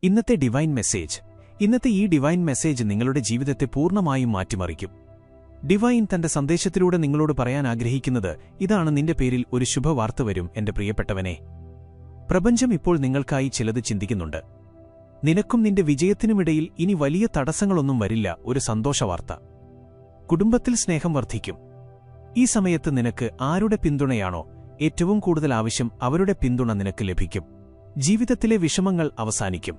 ഇന്നത്തെ ഈ divine message നിങ്ങളുടെ ജീവിതത്തെ പൂർണ്ണമായും മാറ്റിമറിക്കും. ഡിവൈൻ തന്റെ സന്ദേശത്തിലൂടെ നിങ്ങളോട് പറയാൻ ആഗ്രഹിക്കുന്നത് ഇതാണ്: നിന്റെ പേരിൽ ഒരു ശുഭവാർത്ത വരും, എന്റെ പ്രിയപ്പെട്ടവനെ. പ്രപഞ്ചം ഇപ്പോൾ നിങ്ങൾക്കായി ചിലത് ചിന്തിക്കുന്നുണ്ട്. നിനക്കും നിന്റെ വിജയത്തിനുമിടയിൽ ഇനി വലിയ തടസ്സങ്ങളൊന്നും വരില്ല. ഒരു സന്തോഷവാർത്ത. കുടുംബത്തിൽ സ്നേഹം വർദ്ധിക്കും. ഈ സമയത്ത് നിനക്ക് ആരുടെ പിന്തുണയാണോ ഏറ്റവും കൂടുതൽ ആവശ്യം, അവരുടെ പിന്തുണ നിനക്ക് ലഭിക്കും. ജീവിതത്തിലെ വിഷമങ്ങൾ അവസാനിക്കും.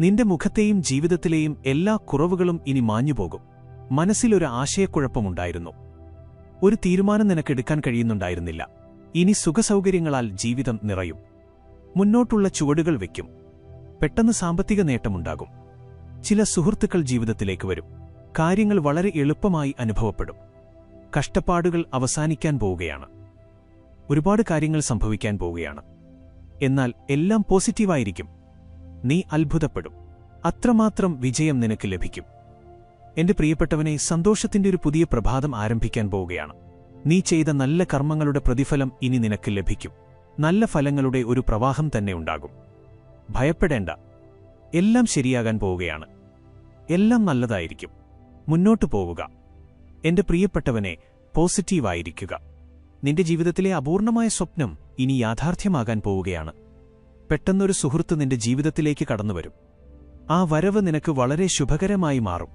നിന്റെ മുഖത്തെയും ജീവിതത്തിലെയും എല്ലാ കുറവുകളും ഇനി മാഞ്ഞുപോകും. മനസ്സിലൊരു ആശയക്കുഴപ്പമുണ്ടായിരുന്നു. ഒരു തീരുമാനം നിനക്കെടുക്കാൻ കഴിയുന്നുണ്ടായിരുന്നില്ല. ഇനി സുഖസൗകര്യങ്ങളാൽ ജീവിതം നിറയും. മുന്നോട്ടുള്ള ചുവടുകൾ വയ്ക്കും. പെട്ടെന്ന് സാമ്പത്തിക നേട്ടമുണ്ടാകും. ചില സുഹൃത്തുക്കൾ ജീവിതത്തിലേക്ക് വരും. കാര്യങ്ങൾ വളരെ എളുപ്പമായി അനുഭവപ്പെടും. കഷ്ടപ്പാടുകൾ അവസാനിക്കാൻ പോവുകയാണ്. ഒരുപാട് കാര്യങ്ങൾ സംഭവിക്കാൻ പോവുകയാണ്. എന്നാൽ എല്ലാം പോസിറ്റീവായിരിക്കും. നീ അത്ഭുതപ്പെടും. അത്രമാത്രം വിജയം നിനക്ക് ലഭിക്കും. എന്റെ പ്രിയപ്പെട്ടവനെ, സന്തോഷത്തിന്റെ ഒരു പുതിയ പ്രഭാതം ആരംഭിക്കാൻ പോവുകയാണ്. നീ ചെയ്ത നല്ല കർമ്മങ്ങളുടെ പ്രതിഫലം ഇനി നിനക്ക് ലഭിക്കും. നല്ല ഫലങ്ങളുടെ ഒരു പ്രവാഹം തന്നെ ഉണ്ടാകും. ഭയപ്പെടേണ്ട. എല്ലാം ശരിയാകാൻ പോവുകയാണ്. എല്ലാം നല്ലതായിരിക്കും. മുന്നോട്ടു പോവുക. എന്റെ പ്രിയപ്പെട്ടവനെ, പോസിറ്റീവായിരിക്കുക. നിന്റെ ജീവിതത്തിലെ അപൂർണമായ സ്വപ്നം ഇനി യാഥാർത്ഥ്യമാകാൻ പോവുകയാണ്. പെട്ടെന്നൊരു സുഹൃത്ത് നിന്റെ ജീവിതത്തിലേക്ക് കടന്നുവരും. ആ വരവ് നിനക്ക് വളരെ ശുഭകരമായി മാറും.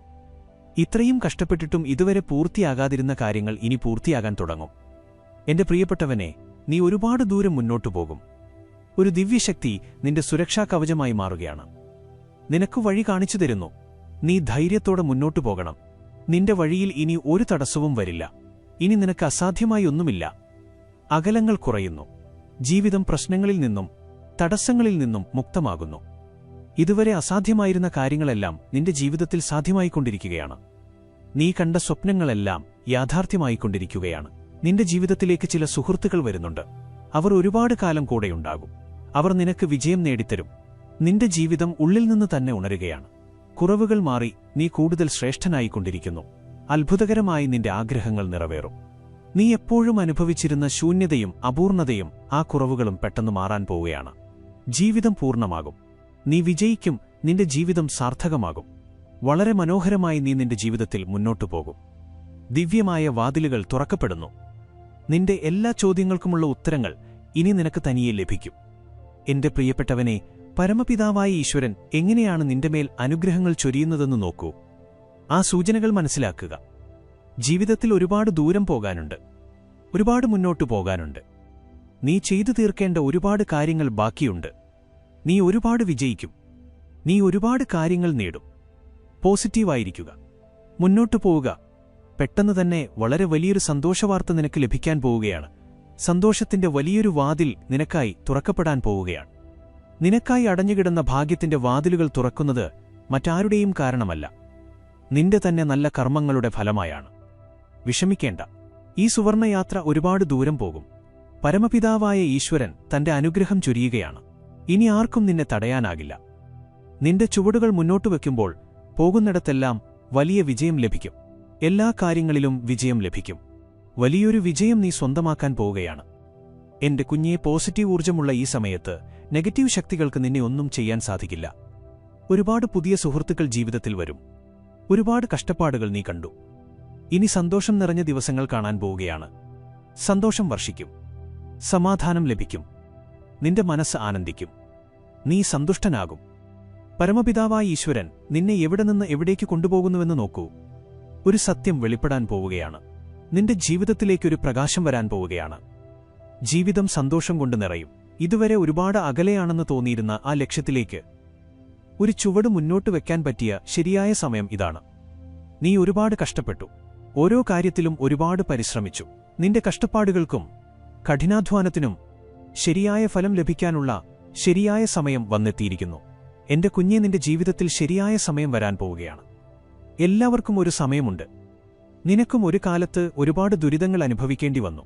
ഇത്രയും കഷ്ടപ്പെട്ടിട്ടും ഇതുവരെ പൂർത്തിയാകാതിരുന്ന കാര്യങ്ങൾ ഇനി പൂർത്തിയാകാൻ തുടങ്ങും. എന്റെ പ്രിയപ്പെട്ടവനെ, നീ ഒരുപാട് ദൂരം മുന്നോട്ടു പോകും. ഒരു ദിവ്യശക്തി നിന്റെ സുരക്ഷാ കവചമായി മാറുകയാണ്. നിനക്ക് വഴി കാണിച്ചു തരുന്നു. നീ ധൈര്യത്തോടെ മുന്നോട്ടു പോകണം. നിന്റെ വഴിയിൽ ഇനി ഒരു തടസ്സവും വരില്ല. ഇനി നിനക്ക് അസാധ്യമായി ഒന്നുമില്ല. അകലങ്ങൾ കുറയുന്നു. ജീവിതം പ്രശ്നങ്ങളിൽ നിന്നും തടസ്സങ്ങളിൽ നിന്നും മുക്തമാകുന്നു. ഇതുവരെ അസാധ്യമായിരുന്ന കാര്യങ്ങളെല്ലാം നിന്റെ ജീവിതത്തിൽ സാധ്യമായിക്കൊണ്ടിരിക്കുകയാണ്. നീ കണ്ട സ്വപ്നങ്ങളെല്ലാം യാഥാർത്ഥ്യമായിക്കൊണ്ടിരിക്കുകയാണ്. നിന്റെ ജീവിതത്തിലേക്ക് ചില സുഹൃത്തുക്കൾ വരുന്നുണ്ട്. അവർ ഒരുപാട് കാലം കൂടെയുണ്ടാകും. അവർ നിനക്ക് വിജയം നേടിത്തരും. നിന്റെ ജീവിതം ഉള്ളിൽ നിന്ന് തന്നെ ഉണരുകയാണ്. കുറവുകൾ മാറി നീ കൂടുതൽ ശ്രേഷ്ഠനായിക്കൊണ്ടിരിക്കുന്നു. അത്ഭുതകരമായി നിന്റെ ആഗ്രഹങ്ങൾ നിറവേറും. നീ എപ്പോഴും അനുഭവിച്ചിരുന്ന ശൂന്യതയും അപൂർണതയും ആ കുറവുകളും പെട്ടെന്ന് മാറാൻ പോവുകയാണ്. ജീവിതം പൂർണ്ണമാകും. നീ വിജയിക്കും. നിന്റെ ജീവിതം സാർത്ഥകമാകും. വളരെ മനോഹരമായി നീ നിന്റെ ജീവിതത്തിൽ മുന്നോട്ടു പോകും. ദിവ്യമായ വാതിലുകൾ തുറക്കപ്പെടുന്നു. നിന്റെ എല്ലാ ചോദ്യങ്ങൾക്കുമുള്ള ഉത്തരങ്ങൾ ഇനി നിനക്ക് തനിയെ ലഭിക്കും. എന്റെ പ്രിയപ്പെട്ടവനെ, പരമപിതാവായ ഈശ്വരൻ എങ്ങനെയാണ് നിന്റെ മേൽ അനുഗ്രഹങ്ങൾ ചൊരിയുന്നതെന്ന് നോക്കൂ. ആ സൂചനകൾ മനസ്സിലാക്കുക. ജീവിതത്തിൽ ഒരുപാട് ദൂരം പോകാനുണ്ട്. ഒരുപാട് മുന്നോട്ടു പോകാനുണ്ട്. നീ ചെയ്തു തീർക്കേണ്ട ഒരുപാട് കാര്യങ്ങൾ ബാക്കിയുണ്ട്. നീ ഒരുപാട് വിജയിക്കും. നീ ഒരുപാട് കാര്യങ്ങൾ നേടും. പോസിറ്റീവായിരിക്കുക. മുന്നോട്ടു പോവുക. പെട്ടെന്ന് തന്നെ വളരെ വലിയൊരു സന്തോഷവാർത്ത നിനക്ക് ലഭിക്കാൻ പോവുകയാണ്. സന്തോഷത്തിന്റെ വലിയൊരു വാതിൽ നിനക്കായി തുറക്കപ്പെടാൻ പോവുകയാണ്. നിനക്കായി അടഞ്ഞുകിടന്ന ഭാഗ്യത്തിന്റെ വാതിലുകൾ തുറക്കുന്നത് മറ്റാരുടെയും കാരണമല്ല, നിന്റെ തന്നെ നല്ല കർമ്മങ്ങളുടെ ഫലമായാണ്. വിഷമിക്കേണ്ട. ഈ സുവർണയാത്ര ഒരുപാട് ദൂരം പോകും. പരമപിതാവായ ഈശ്വരൻ തന്റെ അനുഗ്രഹം ചൊരിയുകയാണ്. ഇനി ആർക്കും നിന്നെ തടയാനാകില്ല. നിന്റെ ചുവടുകൾ മുന്നോട്ടു വയ്ക്കുമ്പോൾ പോകുന്നിടത്തെല്ലാം വലിയ വിജയം ലഭിക്കും. എല്ലാ കാര്യങ്ങളിലും വിജയം ലഭിക്കും. വലിയൊരു വിജയം നീ സ്വന്തമാക്കാൻ പോവുകയാണ്. എന്റെ കുഞ്ഞെ, പോസിറ്റീവ് ഊർജ്ജമുള്ള ഈ സമയത്ത് നെഗറ്റീവ് ശക്തികൾക്ക് നിന്നെ ഒന്നും ചെയ്യാൻ സാധിക്കില്ല. ഒരുപാട് പുതിയ സുഹൃത്തുക്കൾ ജീവിതത്തിൽ വരും. ഒരുപാട് കഷ്ടപ്പാടുകൾ നീ കണ്ടു. ഇനി സന്തോഷം നിറഞ്ഞ ദിവസങ്ങൾ കാണാൻ പോവുകയാണ്. സന്തോഷം വർഷിക്കും. സമാധാനം ലഭിക്കും. നിന്റെ മനസ്സ് ആനന്ദിക്കും. നീ സന്തുഷ്ടനാകും. പരമപിതാവായ ഈശ്വരൻ നിന്നെ എവിടെ നിന്ന് എവിടേക്ക് കൊണ്ടുപോകുന്നുവെന്ന് നോക്കൂ. ഒരു സത്യം വെളിപ്പെടാൻ പോവുകയാണ്. നിന്റെ ജീവിതത്തിലേക്കൊരു പ്രകാശം വരാൻ പോവുകയാണ്. ജീവിതം സന്തോഷം കൊണ്ട് നിറയും. ഇതുവരെ ഒരുപാട് അകലെയാണെന്ന് തോന്നിയിരുന്ന ആ ലക്ഷ്യത്തിലേക്ക് ഒരു ചുവട് മുന്നോട്ട് വെക്കാൻ പറ്റിയ ശരിയായ സമയം ഇതാണ്. നീ ഒരുപാട് കഷ്ടപ്പെട്ടു. ഓരോ കാര്യത്തിലും ഒരുപാട് പരിശ്രമിച്ചു. നിന്റെ കഷ്ടപ്പാടുകൾക്കും കഠിനാധ്വാനത്തിനും ശരിയായ ഫലം ലഭിക്കാനുള്ള ശരിയായ സമയം വന്നെത്തിയിരിക്കുന്നു. എന്റെ കുഞ്ഞെ, നിന്റെ ജീവിതത്തിൽ ശരിയായ സമയം വരാൻ പോവുകയാണ്. എല്ലാവർക്കും ഒരു സമയമുണ്ട്. നിനക്കും ഒരു കാലത്ത് ഒരുപാട് ദുരിതങ്ങൾ അനുഭവിക്കേണ്ടി വന്നു.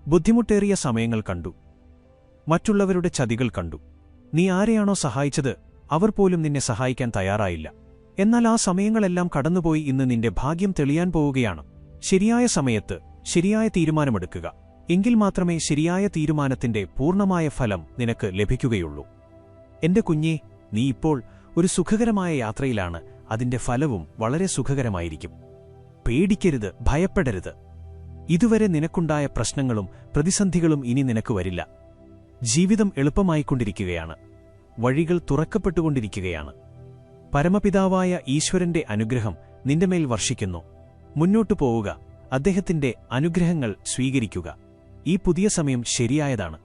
ബുദ്ധിമുട്ടേറിയ സമയങ്ങൾ കണ്ടു. മറ്റുള്ളവരുടെ ചതികൾ കണ്ടു. നീ ആരെയാണോ സഹായിച്ചത് അവർ പോലും നിന്നെ സഹായിക്കാൻ തയ്യാറായില്ല. എന്നാൽ ആ സമയങ്ങളെല്ലാം കടന്നുപോയി. ഇന്ന് നിന്റെ ഭാഗ്യം തെളിയാൻ പോവുകയാണ്. ശരിയായ സമയത്ത് ശരിയായ തീരുമാനമെടുക്കുക. എങ്കിൽ മാത്രമേ ശരിയായ തീരുമാനത്തിന്റെ പൂർണ്ണമായ ഫലം നിനക്ക് ലഭിക്കുകയുള്ളൂ. എന്റെ കുഞ്ഞെ, നീ ഇപ്പോൾ ഒരു സുഖകരമായ യാത്രയിലാണ്. അതിന്റെ ഫലവും വളരെ സുഖകരമായിരിക്കും. പേടിക്കരുത്, ഭയപ്പെടരുത്. ഇതുവരെ നിനക്കുണ്ടായ പ്രശ്നങ്ങളും പ്രതിസന്ധികളും ഇനി നിനക്ക് വരില്ല. ജീവിതം എളുപ്പമായിക്കൊണ്ടിരിക്കുകയാണ്. വഴികൾ തുറക്കപ്പെട്ടുകൊണ്ടിരിക്കുകയാണ്. പരമപിതാവായ ഈശ്വരന്റെ അനുഗ്രഹം നിന്റെ മേൽ വർഷിക്കുന്നു. മുന്നോട്ടു പോവുക, അദ്ദേഹത്തിന്റെ അനുഗ്രഹങ്ങൾ സ്വീകരിക്കുക. ഈ പുതിയ സമയം ശരിയായതാണ്.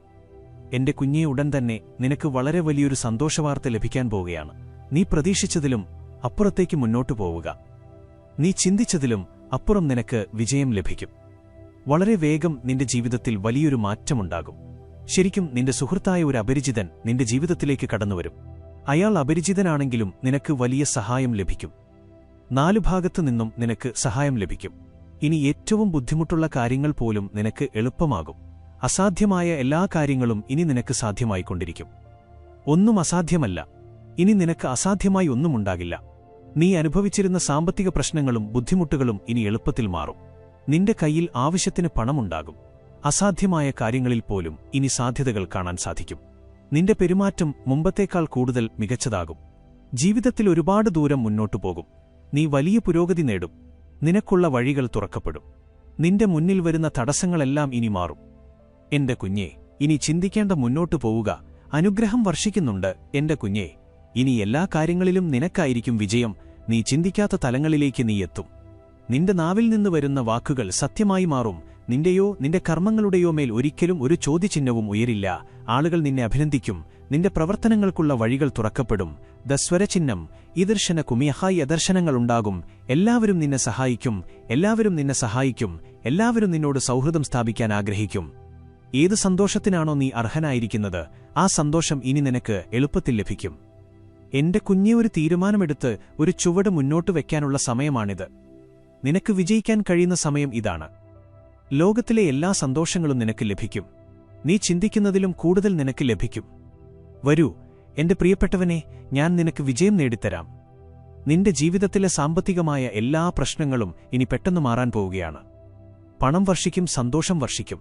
എന്റെ കുഞ്ഞെ, ഉടൻ തന്നെ നിനക്ക് വളരെ വലിയൊരു സന്തോഷവാർത്ത ലഭിക്കാൻ പോവുകയാണ്. നീ പ്രതീക്ഷിച്ചതിലും അപ്പുറത്തേക്ക് മുന്നോട്ടു പോവുക. നീ ചിന്തിച്ചതിലും അപ്പുറം നിനക്ക് വിജയം ലഭിക്കും. വളരെ വേഗം നിന്റെ ജീവിതത്തിൽ വലിയൊരു മാറ്റമുണ്ടാകും. ശരിക്കും നിന്റെ സുഹൃത്തായ ഒരു അപരിചിതൻ നിന്റെ ജീവിതത്തിലേക്ക് കടന്നുവരും. അയാൾ അപരിചിതനാണെങ്കിലും നിനക്ക് വലിയ സഹായം ലഭിക്കും. 4 ഭാഗത്തു നിന്നും നിനക്ക് സഹായം ലഭിക്കും. ഇനി ഏറ്റവും ബുദ്ധിമുട്ടുള്ള കാര്യങ്ങൾ പോലും നിനക്ക് എളുപ്പമാകും. അസാധ്യമായ എല്ലാ കാര്യങ്ങളും ഇനി നിനക്ക് സാധ്യമായിക്കൊണ്ടിരിക്കും. ഒന്നും അസാധ്യമല്ല. ഇനി നിനക്ക് അസാധ്യമായി ഒന്നുമുണ്ടാകില്ല. നീ അനുഭവിച്ചിരുന്ന സാമ്പത്തിക പ്രശ്നങ്ങളും ബുദ്ധിമുട്ടുകളും ഇനി എളുപ്പത്തിൽ മാറും. നിന്റെ കയ്യിൽ ആവശ്യത്തിന് പണമുണ്ടാകും. അസാധ്യമായ കാര്യങ്ങളിൽ പോലും ഇനി സാധ്യതകൾ കാണാൻ സാധിക്കും. നിന്റെ പെരുമാറ്റം മുമ്പത്തേക്കാൾ കൂടുതൽ മികച്ചതാകും. ജീവിതത്തിൽ ഒരുപാട് ദൂരം മുന്നോട്ടു പോകും. നീ വലിയ പുരോഗതി നേടും. നിനക്കുള്ള വഴികൾ തുറക്കപ്പെടും. നിന്റെ മുന്നിൽ വരുന്ന തടസ്സങ്ങളെല്ലാം ഇനി മാറും. എന്റെ കുഞ്ഞേ, ഇനി ചിന്തിക്കേണ്ട, മുന്നോട്ടു പോവുക. അനുഗ്രഹം വർഷിക്കുന്നുണ്ട്. എന്റെ കുഞ്ഞേ, ഇനി എല്ലാ കാര്യങ്ങളിലും നിനക്കായിരിക്കും വിജയം. നീ ചിന്തിക്കാത്ത തലങ്ങളിലേക്ക് നീ എത്തും. നിന്റെ നാവിൽ നിന്ന് വരുന്ന വാക്കുകൾ സത്യമായി മാറും. നിന്റെയോ നിന്റെ കർമ്മങ്ങളുടെയോ മേൽ ഒരിക്കലും ഒരു ചോദ്യചിഹ്നവും ഉയരില്ല. ആളുകൾ നിന്നെ അഭിനന്ദിക്കും. നിന്റെ പ്രവർത്തനങ്ങൾക്കുള്ള വഴികൾ തുറക്കപ്പെടും. ദസ്വരചിഹ്നം ഈദർശന കുമിയഹായി ദർശനങ്ങളുണ്ടാകും. എല്ലാവരും നിന്നെ സഹായിക്കും. എല്ലാവരും നിന്നോട് സൗഹൃദം സ്ഥാപിക്കാൻ ആഗ്രഹിക്കും. ഏത് സന്തോഷത്തിനാണോ നീ അർഹനായിരിക്കുന്നത്, ആ സന്തോഷം ഇനി നിനക്ക് എളുപ്പത്തിൽ ലഭിക്കും. എന്റെ കുഞ്ഞെ, ഒരു തീരുമാനമെടുത്ത് ഒരു ചുവട് മുന്നോട്ട് വയ്ക്കാനുള്ള സമയമാണിത്. നിനക്ക് വിജയിക്കാൻ കഴിയുന്ന സമയം ഇതാണ്. ലോകത്തിലെ എല്ലാ സന്തോഷങ്ങളും നിനക്ക് ലഭിക്കും. നീ ചിന്തിക്കുന്നതിലും കൂടുതൽ നിനക്ക് ലഭിക്കും. വരൂ എന്റെ പ്രിയപ്പെട്ടവനെ, ഞാൻ നിനക്ക് വിജയം നേടിത്തരാം. നിന്റെ ജീവിതത്തിലെ സാമ്പത്തികമായ എല്ലാ പ്രശ്നങ്ങളും ഇനി പെട്ടെന്ന് മാറാൻ പോവുകയാണ്. പണം വർഷിക്കും, സന്തോഷം വർഷിക്കും.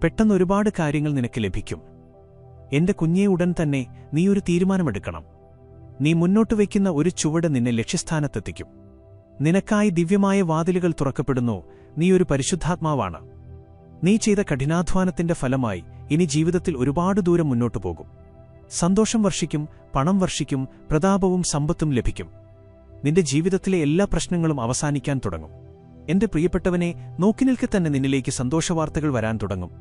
പെട്ടെന്ന് ഒരുപാട് കാര്യങ്ങൾ നിനക്ക് ലഭിക്കും. എന്റെ കുഞ്ഞെ, ഉടൻ തന്നെ നീ ഒരു തീരുമാനമെടുക്കണം. നീ മുന്നോട്ട് വയ്ക്കുന്ന ഒരു ചുവട് നിന്നെ ലക്ഷ്യസ്ഥാനത്തെത്തിക്കും. നിനക്കായി ദിവ്യമായ വാതിലുകൾ തുറക്കപ്പെടുന്നു. നീ ഒരു പരിശുദ്ധാത്മാവാണ്. നീ ചെയ്ത കഠിനാധ്വാനത്തിന്റെ ഫലമായി ഇനി ജീവിതത്തിൽ ഒരുപാട് ദൂരം മുന്നോട്ടു പോകും. സന്തോഷം വർഷിക്കും, പണം വർഷിക്കും, പ്രതാപവും സമ്പത്തും ലഭിക്കും. നിന്റെ ജീവിതത്തിലെ എല്ലാ പ്രശ്നങ്ങളും അവസാനിക്കാൻ തുടങ്ങും. എന്റെ പ്രിയപ്പെട്ടവനെ, നോക്കിനിൽക്കെ തന്നെ നിന്നിലേക്ക് സന്തോഷവാർത്തകൾ വരാൻ തുടങ്ങും.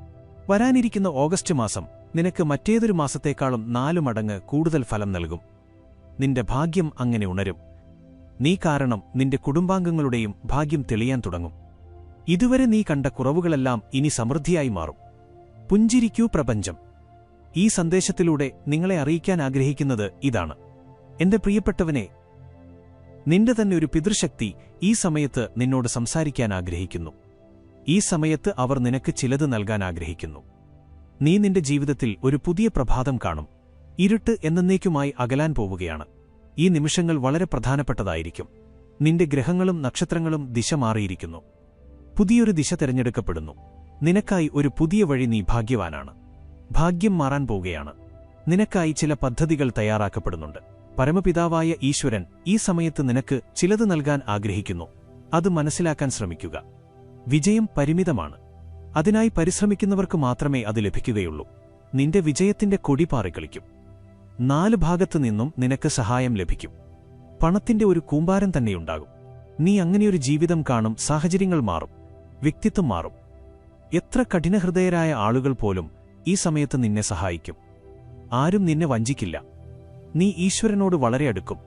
വരാനിരിക്കുന്ന ഓഗസ്റ്റ് മാസം നിനക്ക് മറ്റേതൊരു മാസത്തേക്കാളും 4 മടങ്ങ് കൂടുതൽ ഫലം നൽകും. നിന്റെ ഭാഗ്യം അങ്ങനെ ഉണരും. നീ കാരണം നിന്റെ കുടുംബാംഗങ്ങളുടെയും ഭാഗ്യം തെളിയാൻ തുടങ്ങും. ഇതുവരെ നീ കണ്ട കുറവുകളെല്ലാം ഇനി സമൃദ്ധിയായി മാറും. പുഞ്ചിരിക്കൂ പ്രപഞ്ചം. ഈ സന്ദേശത്തിലൂടെ നിങ്ങളെ അറിയിക്കാൻ ആഗ്രഹിക്കുന്നത് ഇതാണ്. എന്റെ പ്രിയപ്പെട്ടവനെ, നിന്റെ തന്നെ ഒരു പിതൃശക്തി ഈ സമയത്ത് നിന്നോട് സംസാരിക്കാൻ ആഗ്രഹിക്കുന്നു. ഈ സമയത്ത് അവർ നിനക്ക് ചിലത് നൽകാൻ ആഗ്രഹിക്കുന്നു. നീ നിന്റെ ജീവിതത്തിൽ ഒരു പുതിയ പ്രഭാതം കാണും. ഇരുട്ട് എന്നേക്കുമായി അകലാൻ പോവുകയാണ്. ഈ നിമിഷങ്ങൾ വളരെ പ്രധാനപ്പെട്ടതായിരിക്കും. നിന്റെ ഗ്രഹങ്ങളും നക്ഷത്രങ്ങളും ദിശ മാറിയിരിക്കുന്നു. പുതിയൊരു ദിശ തിരഞ്ഞെടുക്കപ്പെടുന്നു. നിനക്കായി ഒരു പുതിയ വഴി. നീ ഭാഗ്യവാനാണ്. ഭാഗ്യം മാറാൻ പോവുകയാണ്. നിനക്കായി ചില പദ്ധതികൾ തയ്യാറാക്കപ്പെടുന്നുണ്ട്. പരമപിതാവായ ഈശ്വരൻ ഈ സമയത്ത് നിനക്ക് ചിലത് നൽകാൻ ആഗ്രഹിക്കുന്നു. അത് മനസ്സിലാക്കാൻ ശ്രമിക്കുക. വിജയം പരിമിതമാണ്. അതിനായി പരിശ്രമിക്കുന്നവർക്ക് മാത്രമേ അത് ലഭിക്കുകയുള്ളൂ. നിന്റെ വിജയത്തിന്റെ കൊടി പാറിക്കളിക്കും. 4 ഭാഗത്തു നിന്നും നിനക്ക് സഹായം ലഭിക്കും. പണത്തിന്റെ ഒരു കൂമ്പാരം തന്നെയുണ്ടാകും. നീ അങ്ങനെയൊരു ജീവിതം കാണും. സാഹചര്യങ്ങൾ മാറും. വ്യക്തിത്വം മാറും. എത്ര കഠിനഹൃദയരായ ആളുകൾ പോലും ഈ സമയത്ത് നിന്നെ സഹായിക്കും. ആരും നിന്നെ വഞ്ചിക്കില്ല. നീ ഈശ്വരനോട് വളരെ അടുക്കും.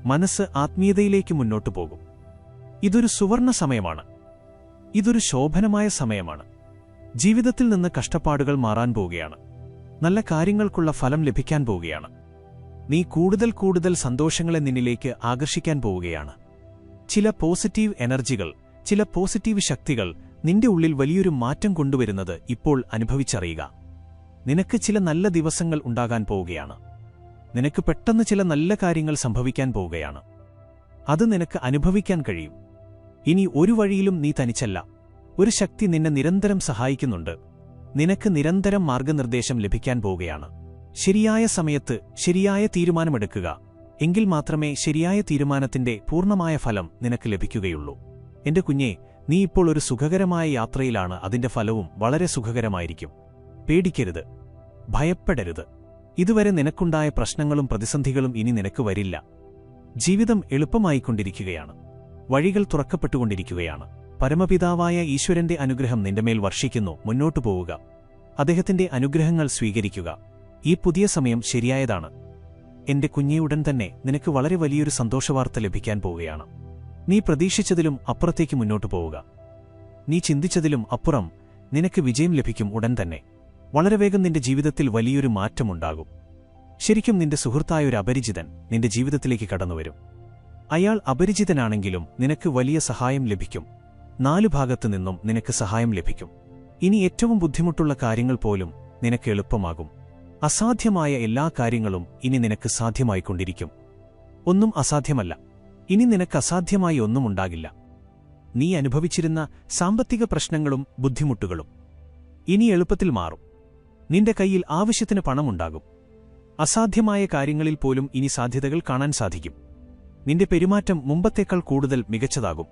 മനസ്സ് ആത്മീയതയിലേക്ക് മുന്നോട്ടു പോകും. ഇതൊരു സുവർണ സമയമാണ്. ഇതൊരു ശോഭനമായ സമയമാണ്. ജീവിതത്തിൽ നിന്ന് കഷ്ടപ്പാടുകൾ മാറാൻ പോവുകയാണ്. നല്ല കാര്യങ്ങൾക്കുള്ള ഫലം ലഭിക്കാൻ പോവുകയാണ്. നീ കൂടുതൽ സന്തോഷങ്ങളെ നിന്നിലേക്ക് ആകർഷിക്കാൻ പോവുകയാണ്. ചില പോസിറ്റീവ് എനർജികൾ, ചില പോസിറ്റീവ് ശക്തികൾ നിന്റെ ഉള്ളിൽ വലിയൊരു മാറ്റം കൊണ്ടുവരുന്നത് ഇപ്പോൾ അനുഭവിച്ചറിയുക. നിനക്ക് ചില നല്ല ദിവസങ്ങൾ ഉണ്ടാകാൻ പോവുകയാണ്. നിനക്ക് പെട്ടെന്ന് ചില നല്ല കാര്യങ്ങൾ സംഭവിക്കാൻ പോവുകയാണ്. അത് നിനക്ക് അനുഭവിക്കാൻ കഴിയും. ഇനി ഒരു വഴിയിലും നീ തനിച്ചല്ല. ഒരു ശക്തി നിന്നെ നിരന്തരം സഹായിക്കുന്നുണ്ട്. നിനക്ക് നിരന്തരം മാർഗനിർദ്ദേശം ലഭിക്കാൻ പോവുകയാണ്. ശരിയായ സമയത്ത് ശരിയായ തീരുമാനമെടുക്കുക. എങ്കിൽ മാത്രമേ ശരിയായ തീരുമാനത്തിന്റെ പൂർണ്ണമായ ഫലം നിനക്ക് ലഭിക്കുകയുള്ളൂ. എന്റെ കുഞ്ഞേ, നീ ഇപ്പോൾ ഒരു സുഖകരമായ യാത്രയിലാണ്. അതിന്റെ ഫലവും വളരെ സുഖകരമായിരിക്കും. പേടിക്കരുത്, ഭയപ്പെടരുത്. ഇതുവരെ നിനക്കുണ്ടായ പ്രശ്നങ്ങളും പ്രതിസന്ധികളും ഇനി നിനക്ക് വരില്ല. ജീവിതം എളുപ്പമായിക്കൊണ്ടിരിക്കുകയാണ്. വഴികൾ തുറക്കപ്പെട്ടുകൊണ്ടിരിക്കുകയാണ്. പരമപിതാവായ ഈശ്വരന്റെ അനുഗ്രഹം നിന്റെമേൽ വർഷിക്കുന്നു. മുന്നോട്ടു പോവുക. അദ്ദേഹത്തിന്റെ അനുഗ്രഹങ്ങൾ സ്വീകരിക്കുക. ഈ പുതിയ സമയം ശരിയായതാണ്. എന്റെ കുഞ്ഞേ, ഉടൻ തന്നെ നിനക്ക് വളരെ വലിയൊരു സന്തോഷവാർത്ത ലഭിക്കാൻ പോവുകയാണ്. നീ പ്രതീക്ഷിച്ചതിലും അപ്പുറത്തേക്ക് മുന്നോട്ടു പോവുക. നീ ചിന്തിച്ചതിലും അപ്പുറം നിനക്ക് വിജയം ലഭിക്കും. ഉടൻ തന്നെ വളരെ വേഗം നിന്റെ ജീവിതത്തിൽ വലിയൊരു മാറ്റമുണ്ടാകും. ശരിക്കും നിന്റെ സുഹൃത്തായ ഒരു അപരിചിതൻ നിന്റെ ജീവിതത്തിലേക്ക് കടന്നുവരും. അയാൾ അപരിചിതനാണെങ്കിലും നിനക്ക് വലിയ സഹായം ലഭിക്കും. 4 ഭാഗത്തു നിന്നും നിനക്ക് സഹായം ലഭിക്കും. ഇനി ഏറ്റവും ബുദ്ധിമുട്ടുള്ള കാര്യങ്ങൾ പോലും നിനക്ക് എളുപ്പമാകും. അസാധ്യമായ എല്ലാ കാര്യങ്ങളും ഇനി നിനക്ക് സാധ്യമായിക്കൊണ്ടിരിക്കും. ഒന്നും അസാധ്യമല്ല. ഇനി നിനക്ക് അസാധ്യമായി ഒന്നും ഉണ്ടാകില്ല. നീ അനുഭവിച്ചിരുന്ന സാമ്പത്തിക പ്രശ്നങ്ങളും ബുദ്ധിമുട്ടുകളും ഇനി എളുപ്പത്തിൽ മാറും. നിന്റെ കയ്യിൽ ആവശ്യത്തിന് പണമുണ്ടാകും. അസാധ്യമായ കാര്യങ്ങളിൽ പോലും ഇനി സാധ്യതകൾ കാണാൻ സാധിക്കും. നിന്റെ പെരുമാറ്റം മുമ്പത്തേക്കാൾ കൂടുതൽ മികച്ചതാകും.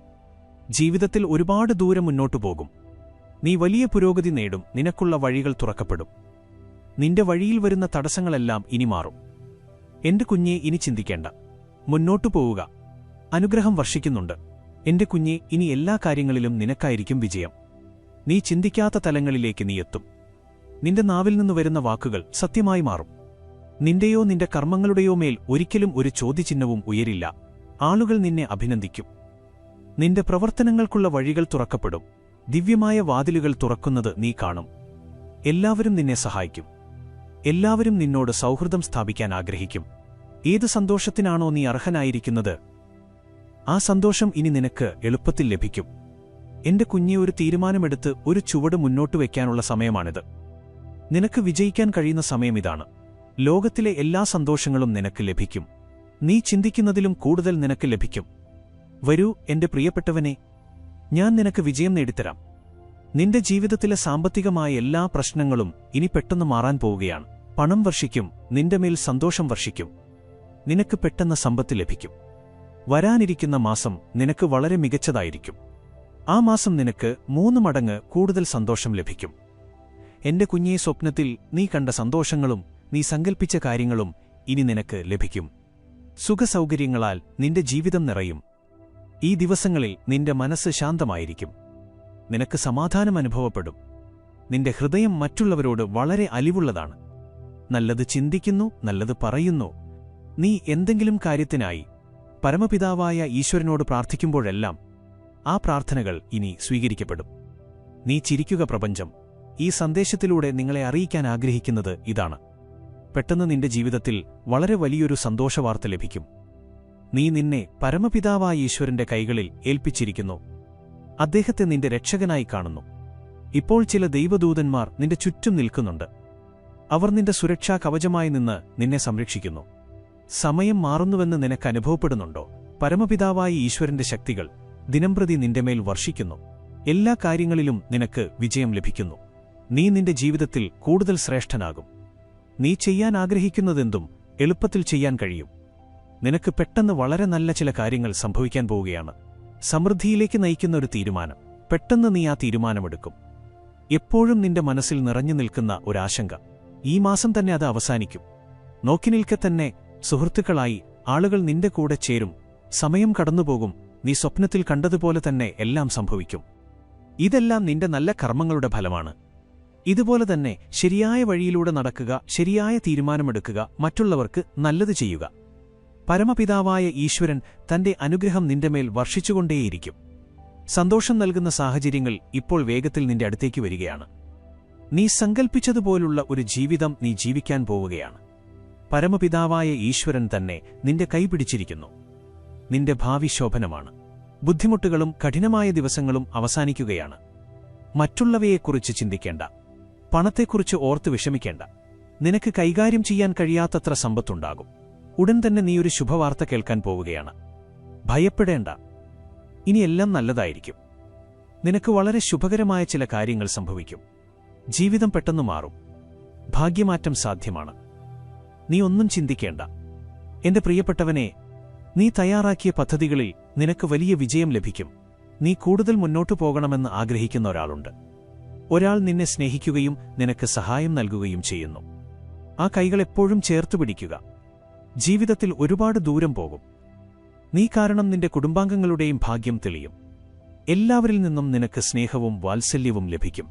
ജീവിതത്തിൽ ഒരുപാട് ദൂരം മുന്നോട്ടു പോകും. നീ വലിയ പുരോഗതി നേടും. നിനക്കുള്ള വഴികൾ തുറക്കപ്പെടും. നിന്റെ വഴിയിൽ വരുന്ന തടസ്സങ്ങളെല്ലാം ഇനി മാറും. എന്റെ കുഞ്ഞെ, ഇനി ചിന്തിക്കേണ്ട. മുന്നോട്ടു പോവുക. അനുഗ്രഹം വർഷിക്കുന്നുണ്ട്. എന്റെ കുഞ്ഞെ, ഇനി എല്ലാ കാര്യങ്ങളിലും നിനക്കായിരിക്കും വിജയം. നീ ചിന്തിക്കാത്ത തലങ്ങളിലേക്ക് നീ എത്തും. നിന്റെ നാവിൽ നിന്ന് വരുന്ന വാക്കുകൾ സത്യമായി മാറും. നിന്റെയോ നിന്റെ കർമ്മങ്ങളുടെയോ മേൽ ഒരിക്കലും ഒരു ചോദ്യചിഹ്നവും ഉയരില്ല. ആളുകൾ നിന്നെ അഭിനന്ദിക്കും. നിന്റെ പ്രവർത്തനങ്ങൾക്കുള്ള വഴികൾ തുറക്കപ്പെടും. ദിവ്യമായ വാതിലുകൾ തുറക്കുന്നത് നീ കാണും. എല്ലാവരും നിന്നെ സഹായിക്കും. എല്ലാവരും നിന്നോട് സൗഹൃദം സ്ഥാപിക്കാൻ ആഗ്രഹിക്കും. ഏത് സന്തോഷത്തിനാണോ നീ അർഹനായിരിക്കുന്നത്, ആ സന്തോഷം ഇനി നിനക്ക് എളുപ്പത്തിൽ ലഭിക്കും. എന്റെ കുഞ്ഞെ, ഒരു തീരുമാനമെടുത്ത് ഒരു ചുവട് മുന്നോട്ട് വയ്ക്കാനുള്ള സമയമാണിത്. നിനക്ക് വിജയിക്കാൻ കഴിയുന്ന സമയം ഇതാണ്. ലോകത്തിലെ എല്ലാ സന്തോഷങ്ങളും നിനക്ക് ലഭിക്കും. നീ ചിന്തിക്കുന്നതിലും കൂടുതൽ നിനക്ക് ലഭിക്കും. വരൂ എന്റെ പ്രിയപ്പെട്ടവനെ, ഞാൻ നിനക്ക് വിജയം നേടിത്തരാം. നിന്റെ ജീവിതത്തിലെ സാമ്പത്തികമായ എല്ലാ പ്രശ്നങ്ങളും ഇനി പെട്ടെന്ന് മാറാൻ പോവുകയാണ്. പണം വർഷിക്കും. നിന്റെ മേൽ സന്തോഷം വർഷിക്കും. നിനക്ക് പെട്ടെന്ന് സമ്പത്ത് ലഭിക്കും. വരാനിരിക്കുന്ന മാസം നിനക്ക് വളരെ മികച്ചതായിരിക്കും. ആ മാസം നിനക്ക് 3 മടങ്ങ് കൂടുതൽ സന്തോഷം ലഭിക്കും. എന്റെ കുഞ്ഞേ, സ്വപ്നത്തിൽ നീ കണ്ട സന്തോഷങ്ങളും നീ സങ്കൽപ്പിച്ച കാര്യങ്ങളും ഇനി നിനക്ക് ലഭിക്കും. സുഖസൗകര്യങ്ങളാൽ നിന്റെ ജീവിതം നിറയും. ഈ ദിവസങ്ങളിൽ നിന്റെ മനസ്സ് ശാന്തമായിരിക്കും. നിനക്ക് സമാധാനം അനുഭവപ്പെടും. നിന്റെ ഹൃദയം മറ്റുള്ളവരോട് വളരെ അലിവുള്ളതാണ്. നല്ലത് ചിന്തിക്കുന്നു, നല്ലത് പറയുന്നു. നീ എന്തെങ്കിലും കാര്യത്തിനായി പരമപിതാവായ ഈശ്വരനോട് പ്രാർത്ഥിക്കുമ്പോഴെല്ലാം ആ പ്രാർത്ഥനകൾ ഇനി സ്വീകരിക്കപ്പെടും. നീ ചിരിക്കുക പ്രപഞ്ചം. ഈ സന്ദേശത്തിലൂടെ നിങ്ങളെ അറിയിക്കാൻ ആഗ്രഹിക്കുന്നത് ഇതാണ്. പെട്ടെന്ന് നിന്റെ ജീവിതത്തിൽ വളരെ വലിയൊരു സന്തോഷവാർത്ത ലഭിക്കും. നീ നിന്നെ പരമപിതാവായ ഈശ്വരന്റെ കൈകളിൽ ഏൽപ്പിച്ചിരിക്കുന്നു. അദ്ദേഹത്തെ നിന്റെ രക്ഷകനായി കാണുന്നു. ഇപ്പോൾ ചില ദൈവദൂതന്മാർ നിന്റെ ചുറ്റും നിൽക്കുന്നുണ്ട്. അവർ നിന്റെ സുരക്ഷാ കവചമായി നിന്ന് നിന്നെ സംരക്ഷിക്കുന്നു. സമയം മാറുന്നുവെന്ന് നിനക്ക് അനുഭവപ്പെടുന്നുണ്ടോ? പരമപിതാവായ ഈശ്വരന്റെ ശക്തികൾ ദിനംപ്രതി നിന്റെമേൽ വർഷിക്കുന്നു. എല്ലാ കാര്യങ്ങളിലും നിനക്ക് വിജയം ലഭിക്കുന്നു. നീ നിന്റെ ജീവിതത്തിൽ കൂടുതൽ ശ്രേഷ്ഠനാകും. നീ ചെയ്യാൻ ആഗ്രഹിക്കുന്നതെന്തും എളുപ്പത്തിൽ ചെയ്യാൻ കഴിയും. നിനക്ക് പെട്ടെന്ന് വളരെ നല്ല ചില കാര്യങ്ങൾ സംഭവിക്കാൻ പോവുകയാണ്. സമൃദ്ധിയിലേക്ക് നയിക്കുന്ന ഒരു തീരുമാനം. പെട്ടെന്ന് നീ ആ തീരുമാനമെടുക്കും. എപ്പോഴും നിന്റെ മനസ്സിൽ നിറഞ്ഞു നിൽക്കുന്ന ഒരാശങ്ക, ഈ മാസം തന്നെ അത് അവസാനിക്കും. നോക്കി നിൽക്കെ തന്നെ സുഹൃത്തുക്കളായി ആളുകൾ നിന്റെ കൂടെ ചേരും. സമയം കടന്നുപോകും. നീ സ്വപ്നത്തിൽ കണ്ടതുപോലെ തന്നെ എല്ലാം സംഭവിക്കും. ഇതെല്ലാം നിന്റെ നല്ല കർമ്മങ്ങളുടെ ഫലമാണ്. ഇതുപോലെ തന്നെ ശരിയായ വഴിയിലൂടെ നടക്കുക, ശരിയായ തീരുമാനമെടുക്കുക, മറ്റുള്ളവർക്ക് നല്ലത് ചെയ്യുക. പരമപിതാവായ ഈശ്വരൻ തന്റെ അനുഗ്രഹം നിന്റെമേൽ വർഷിച്ചുകൊണ്ടേയിരിക്കും. സന്തോഷം നൽകുന്ന സാഹചര്യങ്ങൾ ഇപ്പോൾ വേഗത്തിൽ നിന്റെ അടുത്തേക്ക് വരികയാണ്. നീ സങ്കൽപ്പിച്ചതുപോലുള്ള ഒരു ജീവിതം നീ ജീവിക്കാൻ പോവുകയാണ്. പരമപിതാവായ ഈശ്വരൻ തന്നെ നിന്റെ കൈപിടിച്ചിരിക്കുന്നു. നിന്റെ ഭാവി ശോഭനമാണ്. ബുദ്ധിമുട്ടുകളും കഠിനമായ ദിവസങ്ങളും അവസാനിക്കുകയാണ്. മറ്റുള്ളവയെക്കുറിച്ച് ചിന്തിക്കേണ്ട. പണത്തെക്കുറിച്ച് ഓർത്ത് വിഷമിക്കേണ്ട. നിനക്ക് കൈകാര്യം ചെയ്യാൻ കഴിയാത്തത്ര സമ്പത്തുണ്ടാകും. ഉടൻ തന്നെ നീയൊരു ശുഭവാർത്ത കേൾക്കാൻ പോവുകയാണ്. ഭയപ്പെടേണ്ട. ഇനിയെല്ലാം നല്ലതായിരിക്കും. നിനക്ക് വളരെ ശുഭകരമായ ചില കാര്യങ്ങൾ സംഭവിക്കും. ജീവിതം പെട്ടെന്ന് മാറും. ഭാഗ്യമാറ്റം സാധ്യമാണ്. നീ ഒന്നും ചിന്തിക്കേണ്ട. എന്റെ പ്രിയപ്പെട്ടവനെ, നീ തയ്യാറാക്കിയ പദ്ധതികളിൽ നിനക്ക് വലിയ വിജയം ലഭിക്കും. നീ കൂടുതൽ മുന്നോട്ടു പോകണമെന്ന് ആഗ്രഹിക്കുന്ന ഒരാളുണ്ട്. ഒരാൾ നിന്നെ സ്നേഹിക്കുകയും നിനക്ക് സഹായം നൽകുകയും ചെയ്യുന്നു. ആ കൈകൾ എപ്പോഴും ചേർത്തുപിടിക്കുക. ജീവിതത്തിൽ ഒരുപാട് ദൂരം പോകും. നീ കാരണം നിന്റെ കുടുംബാംഗങ്ങളുടെയും ഭാഗ്യം തെളിയും. എല്ലാവരിൽ നിന്നും നിനക്ക് സ്നേഹവും വാത്സല്യവും ലഭിക്കും.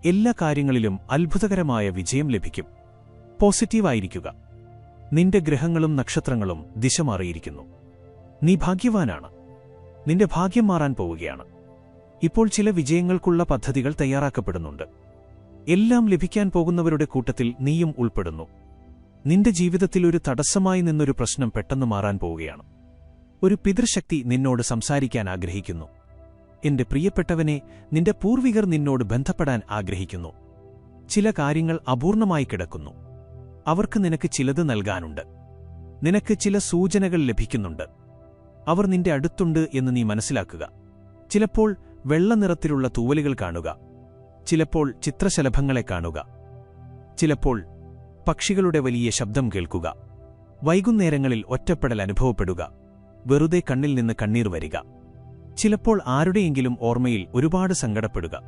എല്ലാ കാര്യങ്ങളിലും അത്ഭുതകരമായ വിജയം ലഭിക്കും. പോസിറ്റീവായിരിക്കുക. നിന്റെ ഗ്രഹങ്ങളും നക്ഷത്രങ്ങളും ദിശ മാറിയിരിക്കുന്നു. നീ ഭാഗ്യവാനാണ്. നിന്റെ ഭാഗ്യം മാറാൻ പോവുകയാണ്. ഇപ്പോൾ ചില വിജയങ്ങൾക്കുള്ള പദ്ധതികൾ തയ്യാറാക്കപ്പെടുന്നുണ്ട്. എല്ലാം ലഭിക്കാൻ പോകുന്നവരുടെ കൂട്ടത്തിൽ നീയും ഉൾപ്പെടുന്നു. നിന്റെ ജീവിതത്തിൽ ഒരു തടസ്സമായി നിന്നൊരു പ്രശ്നം പെട്ടെന്ന് മാറാൻ പോവുകയാണ്. ഒരു പിതൃശക്തി നിന്നോട് സംസാരിക്കാൻ ആഗ്രഹിക്കുന്നു. എന്റെ പ്രിയപ്പെട്ടവനെ, നിന്റെ പൂർവികർ നിന്നോട് ബന്ധപ്പെടാൻ ആഗ്രഹിക്കുന്നു. ചില കാര്യങ്ങൾ അപൂർണമായി കിടക്കുന്നു. അവർക്ക് നിനക്ക് ചിലത് നൽകാനുണ്ട്. നിനക്ക് ചില സൂചനകൾ ലഭിക്കുന്നുണ്ട്. അവർ നിന്റെ അടുത്തുണ്ട് എന്ന് നീ മനസ്സിലാക്കുക. ചിലപ്പോൾ വെള്ള നിറത്തിലുള്ള തൂവലുകൾ കാണുക. ചിലപ്പോൾ ചിത്രശലഭങ്ങളെ കാണുക. ചിലപ്പോൾ പക്ഷികളുടെ വലിയ ശബ്ദം കേൾക്കുക. വൈകുന്നേരങ്ങളിൽ ഒറ്റപ്പെടൽ അനുഭവപ്പെടുക. വെറുതെ കണ്ണിൽ നിന്ന് കണ്ണീർ വരിക. ചിലപ്പോൾ ആരുടെയെങ്കിലും ഓർമ്മയിൽ ഒരുപാട് സങ്കടപ്പെടുക.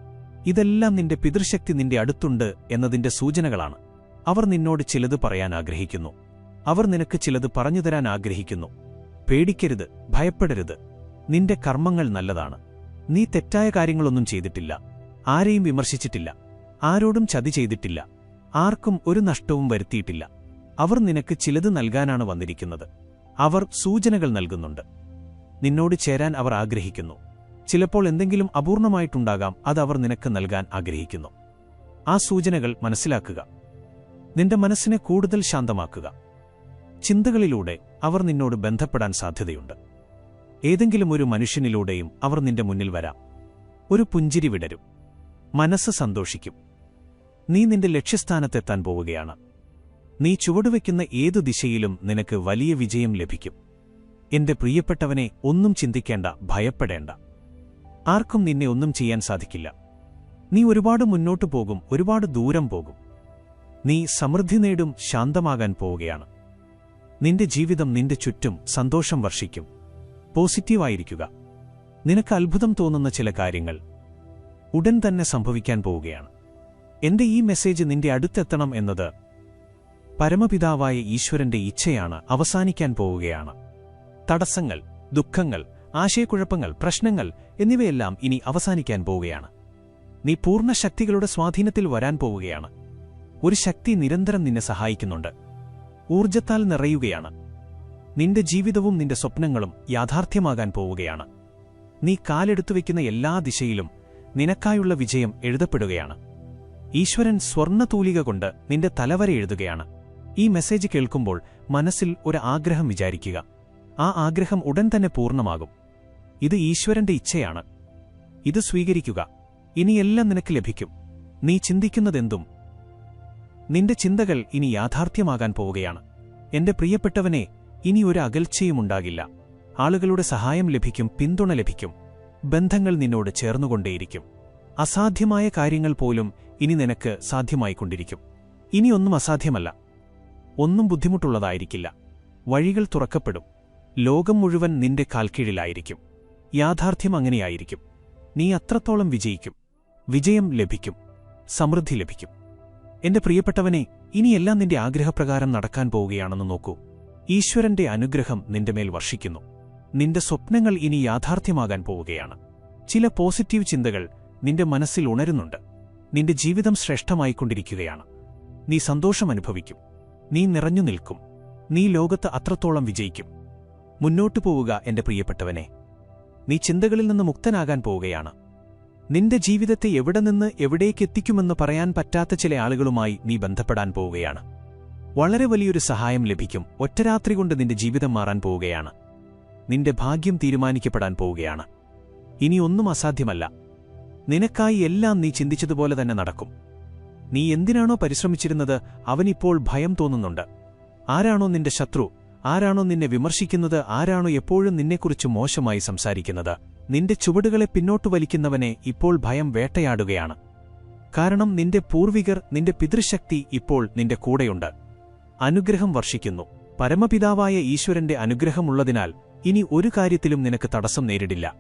ഇതെല്ലാം നിന്റെ പിതൃശക്തി നിന്റെ അടുത്തുണ്ട് എന്നതിന്റെ സൂചനകളാണ്. അവർ നിന്നോട് ചിലത് പറയാൻ ആഗ്രഹിക്കുന്നു. അവർ നിനക്ക് ചിലത് പറഞ്ഞുതരാൻ ആഗ്രഹിക്കുന്നു. പേടിക്കരുത്, ഭയപ്പെടരുത്. നിന്റെ കർമ്മങ്ങൾ നല്ലതാണ്. നീ തെറ്റായ കാര്യങ്ങളൊന്നും ചെയ്തിട്ടില്ല. ആരെയും വിമർശിച്ചിട്ടില്ല. ആരോടും ചതി ചെയ്തിട്ടില്ല. ആർക്കും ഒരു നഷ്ടവും വരുത്തിയിട്ടില്ല. അവർ നിനക്ക് ചിലത് നൽകാനാണ് വന്നിരിക്കുന്നത്. അവർ സൂചനകൾ നൽകുന്നുണ്ട്. നിന്നോട് ചേരാൻ അവർ ആഗ്രഹിക്കുന്നു. ചിലപ്പോൾ എന്തെങ്കിലും അപൂർണമായിട്ടുണ്ടാകാം. അത് അവർ നിനക്ക് നൽകാൻ ആഗ്രഹിക്കുന്നു. ആ സൂചനകൾ മനസ്സിലാക്കുക. നിന്റെ മനസ്സിനെ കൂടുതൽ ശാന്തമാക്കുക. ചിന്തകളിലൂടെ അവർ നിന്നോട് ബന്ധപ്പെടാൻ സാധ്യതയുണ്ട്. ഏതെങ്കിലും ഒരു മനുഷ്യനിലൂടെയും അവർ നിന്റെ മുന്നിൽ വരാം. ഒരു പുഞ്ചിരി വിടരും. മനസ്സ് സന്തോഷിക്കും. നീ നിന്റെ ലക്ഷ്യസ്ഥാനത്തെത്താൻ പോവുകയാണ്. നീ ചുവടുവെക്കുന്ന ഏതു ദിശയിലും നിനക്ക് വലിയ വിജയം ലഭിക്കും. എന്റെ പ്രിയപ്പെട്ടവനെ, ഒന്നും ചിന്തിക്കേണ്ട, ഭയപ്പെടേണ്ട. ആർക്കും നിന്നെ ഒന്നും ചെയ്യാൻ സാധിക്കില്ല. നീ ഒരുപാട് മുന്നോട്ടു പോകും, ഒരുപാട് ദൂരം പോകും. നീ സമൃദ്ധി നേടും, ശാന്തമാകാൻ പോവുകയാണ്. നിന്റെ ജീവിതം നിന്റെ ചുറ്റും സന്തോഷം വർഷിക്കും. പോസിറ്റീവായിരിക്കുക. നിനക്ക് അത്ഭുതം തോന്നുന്ന ചില കാര്യങ്ങൾ ഉടൻ തന്നെ സംഭവിക്കാൻ പോവുകയാണ്. എന്റെ ഈ മെസ്സേജ് നിന്റെ അടുത്തെത്തണം എന്നത് പരമപിതാവായ ഈശ്വരന്റെ ഇച്ഛയാണ്. അവസാനിക്കാൻ പോവുകയാണ്. തടസ്സങ്ങൾ, ദുഃഖങ്ങൾ, ആശയക്കുഴപ്പങ്ങൾ, പ്രശ്നങ്ങൾ എന്നിവയെല്ലാം ഇനി അവസാനിക്കാൻ പോവുകയാണ്. നീ പൂർണ്ണ ശക്തികളുടെ സ്വാധീനത്തിൽ വരാൻ പോവുകയാണ്. ഒരു ശക്തി നിരന്തരം നിന്നെ സഹായിക്കുന്നുണ്ട്. ഊർജ്ജത്താൽ നിറയുകയാണ്. നിന്റെ ജീവിതവും നിന്റെ സ്വപ്നങ്ങളും യാഥാർത്ഥ്യമാകാൻ പോവുകയാണ്. നീ കാലെടുത്തുവെക്കുന്ന എല്ലാ ദിശയിലും നിനക്കായുള്ള വിജയം എഴുതപ്പെടുകയാണ്. ഈശ്വരൻ സ്വർണ്ണതൂലിക കൊണ്ട് നിന്റെ തലവര എഴുതുകയാണ്. ഈ മെസ്സേജ് കേൾക്കുമ്പോൾ മനസ്സിൽ ഒരു ആഗ്രഹം വിചാരിക്കുക. ആ ആഗ്രഹം ഉടൻ തന്നെ പൂർണ്ണമാകും. ഇത് ഈശ്വരന്റെ ഇച്ഛയാണ്. ഇത് സ്വീകരിക്കുക. ഇനിയെല്ലാം നിനക്ക് ലഭിക്കും. നീ ചിന്തിക്കുന്നതെന്തും നിന്റെ ചിന്തകൾ ഇനി യാഥാർത്ഥ്യമാകാൻ പോവുകയാണ്. എന്റെ പ്രിയപ്പെട്ടവനെ, ഇനി ഒരു അകൽച്ചയുമുണ്ടാകില്ല. ആളുകളുടെ സഹായം ലഭിക്കും, പിന്തുണ ലഭിക്കും. ബന്ധങ്ങൾ നിന്നോട് ചേർന്നുകൊണ്ടേയിരിക്കും. അസാധ്യമായ കാര്യങ്ങൾ പോലും ഇനി നിനക്ക് സാധ്യമായിക്കൊണ്ടിരിക്കും. ഇനിയൊന്നും അസാധ്യമല്ല. ഒന്നും ബുദ്ധിമുട്ടുള്ളതായിരിക്കില്ല. വഴികൾ തുറക്കപ്പെടും. ലോകം മുഴുവൻ നിന്റെ കാൽക്കീഴിലായിരിക്കും. യാഥാർത്ഥ്യം അങ്ങനെയായിരിക്കും. നീ അത്രത്തോളം വിജയിക്കും. വിജയം ലഭിക്കും. സമൃദ്ധി ലഭിക്കും. എന്റെ പ്രിയപ്പെട്ടവനെ, ഇനിയെല്ലാം നിന്റെ ആഗ്രഹപ്രകാരം നടക്കാൻ പോവുകയാണെന്ന് നോക്കൂ. ഈശ്വരന്റെ അനുഗ്രഹം നിന്റെ മേൽ വർഷിക്കുന്നു. നിന്റെ സ്വപ്നങ്ങൾ ഇനി യാഥാർത്ഥ്യമാകാൻ പോവുകയാണ്. ചില പോസിറ്റീവ് ചിന്തകൾ നിന്റെ മനസ്സിൽ ഉണരുന്നുണ്ട്. നിന്റെ ജീവിതം ശ്രേഷ്ഠമായിക്കൊണ്ടിരിക്കുകയാണ്. നീ സന്തോഷം അനുഭവിക്കും. നീ നിറഞ്ഞു നിൽക്കും. നീ ലോകത്ത് അത്രത്തോളം വിജയിക്കും. മുന്നോട്ടു പോവുക എന്റെ പ്രിയപ്പെട്ടവനെ. നീ ചിന്തകളിൽ നിന്ന് മുക്തനാകാൻ പോവുകയാണ്. നിന്റെ ജീവിതത്തെ എവിടെ നിന്ന് എവിടേക്കെത്തിക്കുമെന്ന് പറയാൻ പറ്റാത്ത ചില ആളുകളുമായി നീ ബന്ധപ്പെടാൻ പോവുകയാണ്. വളരെ വലിയൊരു സഹായം ലഭിക്കും. ഒറ്റരാത്രി കൊണ്ട് നിന്റെ ജീവിതം മാറാൻ പോവുകയാണ്. നിന്റെ ഭാഗ്യം തീരുമാനിക്കപ്പെടാൻ പോവുകയാണ്. ഇനിയൊന്നും അസാധ്യമല്ല. നിനക്കായി എല്ലാം നീ ചിന്തിച്ചതുപോലെ തന്നെ നടക്കും. നീ എന്തിനാണോ പരിശ്രമിച്ചിരുന്നത്, അവനിപ്പോൾ ഭയം തോന്നുന്നുണ്ട്. ആരാണോ നിന്റെ ശത്രു, ആരാണോ നിന്നെ വിമർശിക്കുന്നത്, ആരാണോ എപ്പോഴും നിന്നെക്കുറിച്ച് മോശമായി സംസാരിക്കുന്നത്, നിന്റെ ചുവടുകളെ പിന്നോട്ടു വലിക്കുന്നവനെ ഇപ്പോൾ ഭയം വേട്ടയാടുകയാണ്. കാരണം നിന്റെ പൂർവികർ, നിന്റെ പിതൃശക്തി ഇപ്പോൾ നിന്റെ കൂടെയുണ്ട്. അനുഗ്രഹം വർഷിക്കുന്നു. പരമപിതാവായ ഈശ്വരന്റെ അനുഗ്രഹമുള്ളതിനാൽ ഇനി ഒരു കാര്യത്തിലും നിനക്ക് തടസ്സം നേരിടില്ല.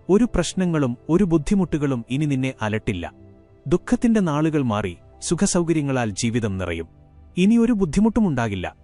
ഒരു പ്രശ്നങ്ങളും ഒരു ബുദ്ധിമുട്ടുകളും ഇനി നിന്നെ അലട്ടില്ല. ദുഃഖത്തിന്റെ നാളുകൾ മാറി സുഖസൗകര്യങ്ങളാൽ ജീവിതം നിറയും. ഇനിയൊരു ബുദ്ധിമുട്ടുമുണ്ടാകില്ല.